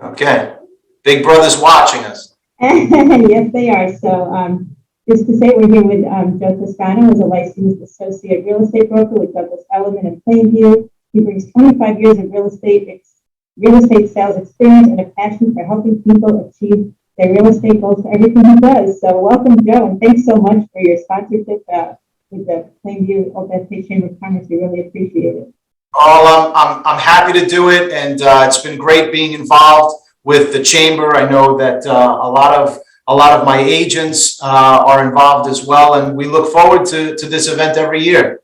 Okay. Big Brother's watching us. Yes, they are. So just to say, we're here with Joe Toscano, who's a licensed associate real estate broker with Douglas Elliman in Planview. He brings 25 years of real estate sales experience and a passion for helping people achieve their real estate goals for everything he does. So welcome, Joe, and thanks so much for your sponsorship with the Planview-Old Chamber of Commerce. We really appreciate it. Oh, I'm happy to do it, and it's been great being involved with the chamber. I know that a lot of my agents are involved as well, and we look forward to this event every year.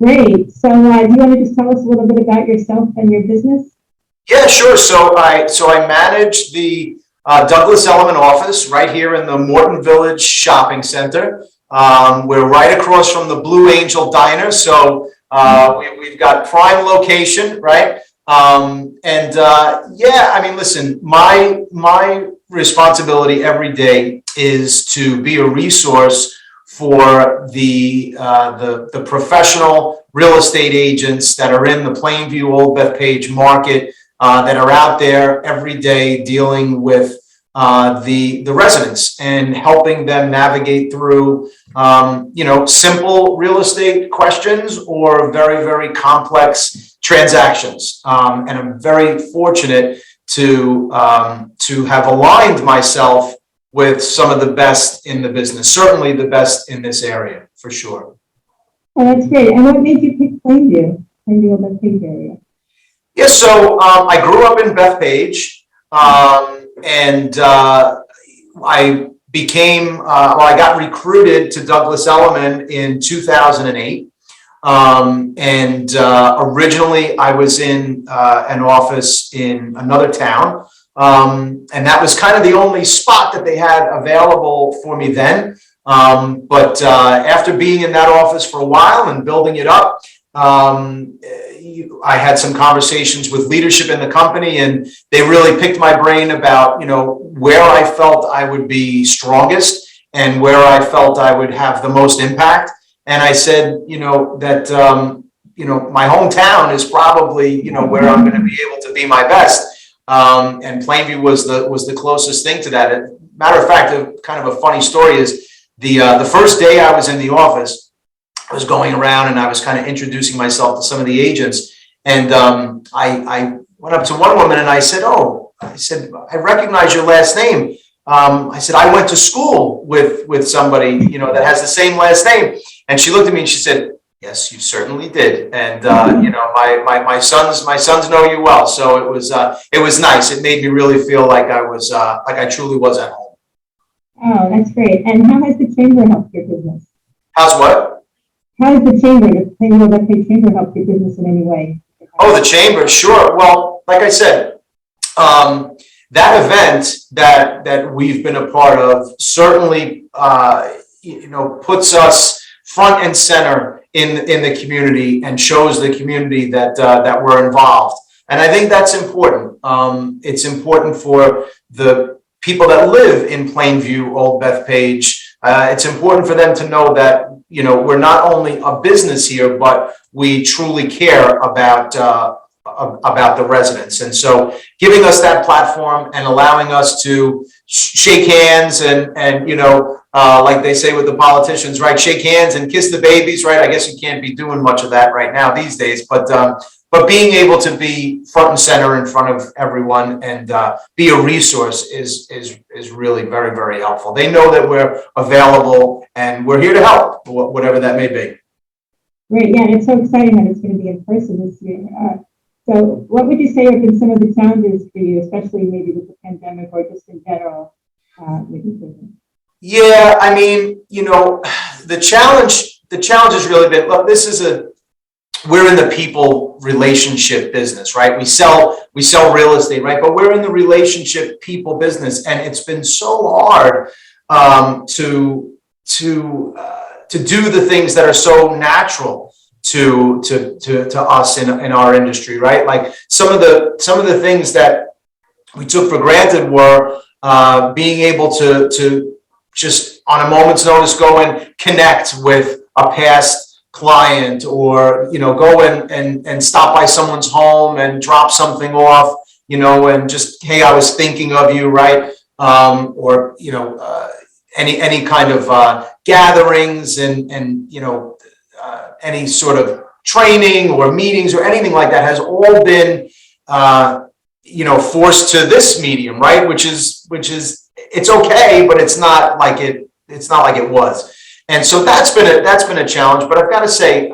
Great. So do you want to just tell us a little bit about yourself and your business? Yeah, sure. So I manage the Douglas Elliman office right here in the Morton Village Shopping Center. We're right across from the Blue Angel Diner, so we've got prime location, right? Yeah, I mean, listen, my responsibility every day is to be a resource for the professional real estate agents that are in the Planview-Old Bethpage market, that are out there every day dealing with the residents and helping them navigate through simple real estate questions or very, very complex transactions. And I'm very fortunate to have aligned myself with some of the best in the business, certainly the best in this area, for sure. Oh, that's great. And what made you pick Planview-Old Bethpage area? Yeah, so I grew up in Bethpage, and I became, I got recruited to Douglas Elliman in 2008. Originally I was in an office in another town. And that was kind of the only spot that they had available for me then. But after being in that office for a while and building it up, I had some conversations with leadership in the company, and they really picked my brain about, where I felt I would be strongest and where I felt I would have the most impact. And I said, that, my hometown is probably, where I'm going to be able to be my best. And Plainview was the closest thing to that. Matter of fact, kind of a funny story is the first day I was in the office, I was going around and I was kind of introducing myself to some of the agents. And I went up to one woman and I said, I recognize your last name. I said, I went to school with somebody, that has the same last name. And she looked at me and she said, yes, you certainly did. And, my sons know you well. So it was nice. It made me really feel like I truly was at home. Oh, that's great. And how has the chamber helped your business? How's what? How has the chamber helped your business in any way? Oh, the chamber, sure. Well, like I said, that event that we've been a part of certainly, puts us front and center in the community and shows the community that we're involved. And I think that's important. It's important for the people that live in Planview-Old Bethpage. It's important for them to know that, we're not only a business here, but we truly care about the residents. And so giving us that platform and allowing us to shake hands and like they say with the politicians, right? Shake hands and kiss the babies, right? I guess you can't be doing much of that right now these days, but being able to be front and center in front of everyone and be a resource is really very, very helpful. They know that we're available and we're here to help, whatever that may be. Great, yeah, and it's so exciting that it's going to be in person this year. So what would you say have been some of the challenges for you, especially maybe with the pandemic or just in general with your business? Yeah, I mean, the challenge has really been, look, we're in the people relationship business, right? We sell real estate, right? But we're in the relationship people business, and it's been so hard to do the things that are so natural to us in our industry, right? Like some of the things that we took for granted were being able to just on a moment's notice go and connect with a past client, or go and stop by someone's home and drop something off, and just, hey, I was thinking of you, right? Or, any kind of gatherings and any sort of training or meetings or anything like that has all been, forced to this medium, right? Which is, it's okay, but it's not like it was. And so that's been a challenge, but I've got to say,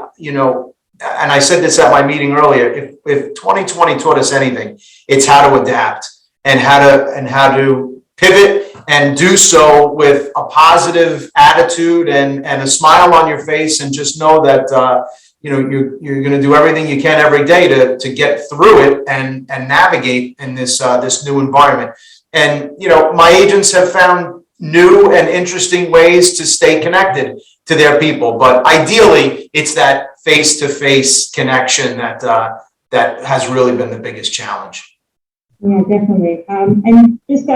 and I said this at my meeting earlier, if 2020 taught us anything, it's how to adapt and how to pivot and do so with a positive attitude and a smile on your face, and just know that you're going to do everything you can every day to get through it and navigate in this new environment. And my agents have found new and interesting ways to stay connected to their people, but ideally it's that face-to-face connection that has really been the biggest challenge. Yeah, definitely. And just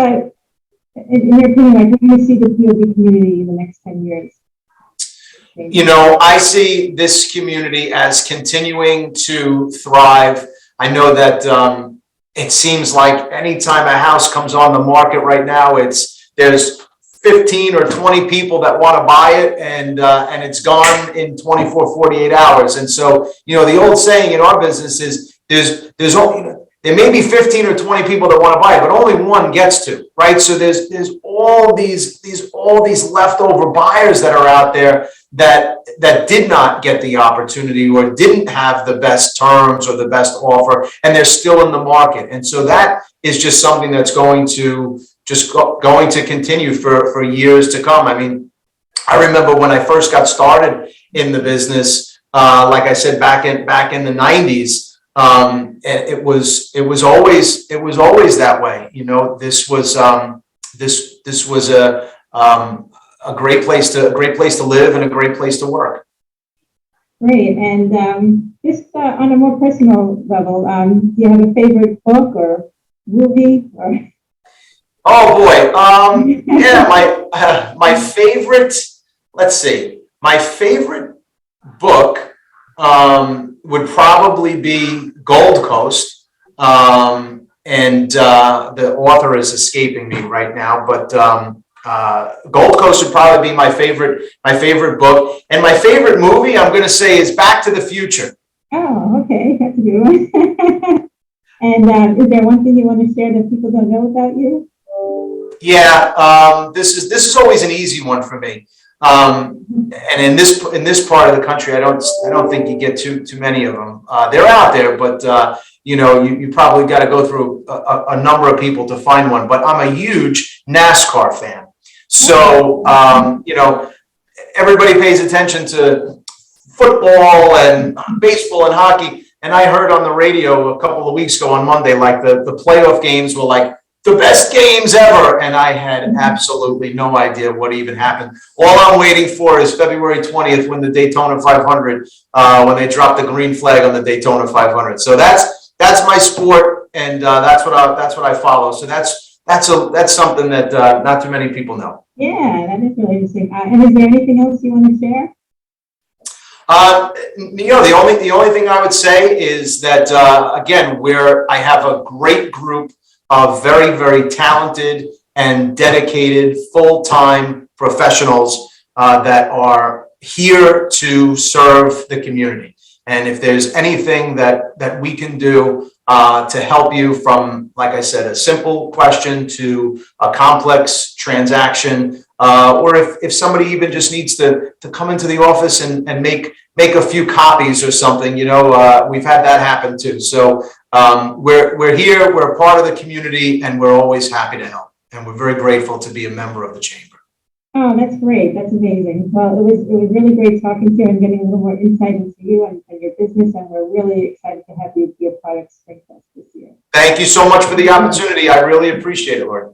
in your opinion, like, where do you see the POB community in the next 10 years? I see this community as continuing to thrive. I know that it seems like anytime a house comes on the market right now, there's 15 or 20 people that want to buy it, and it's gone in 24, 48 hours. And so, the old saying in our business is there's only, there may be 15 or 20 people that want to buy it, but only one gets to, right? So there's all these leftover buyers that are out there that did not get the opportunity or didn't have the best terms or the best offer, and they're still in the market. And so that is just something that's going to continue for years to come. I mean, I remember when I first got started in the business, like I said, back in the 90s, it was always that way. This was a great place to live and a great place to work. Great. And just on a more personal level, do you have a favorite book or movie or? Oh boy. Yeah, my favorite, let's see, my favorite book would probably be Gold Coast. And the author is escaping me right now, but Gold Coast would probably be my favorite book. And my favorite movie, I'm going to say, is Back to the Future. Oh, okay. That's a good one. And is there one thing you want to share that people don't know about you? Yeah, this is always an easy one for me. And in this part of the country, I don't think you get too many of them. They're out there, but you probably got to go through a number of people to find one. But I'm a huge NASCAR fan, so everybody pays attention to football and baseball and hockey. And I heard on the radio a couple of weeks ago on Monday, like the playoff games were like the best games ever, and I had absolutely no idea what even happened. All I'm waiting for is February 20th, when the Daytona 500, when they drop the green flag on the Daytona 500. So that's my sport, and that's what I follow. So that's something that not too many people know. Yeah, that is really interesting. And is there anything else you want to share? The only thing I would say is that again, I have a great group of very, very talented and dedicated full-time professionals that are here to serve the community. And if there's anything that we can do to help you, from, like I said, a simple question to a complex transaction, or if somebody even just needs to come into the office and make a few copies or something, we've had that happen too. So we're here, we're a part of the community, and we're always happy to help. And we're very grateful to be a member of the chamber. Oh, that's great. That's amazing. Well, it was really great talking to you and getting a little more insight into you and your business. And we're really excited to have you be a part of Springfest this year. Thank you so much for the opportunity. I really appreciate it, Lord.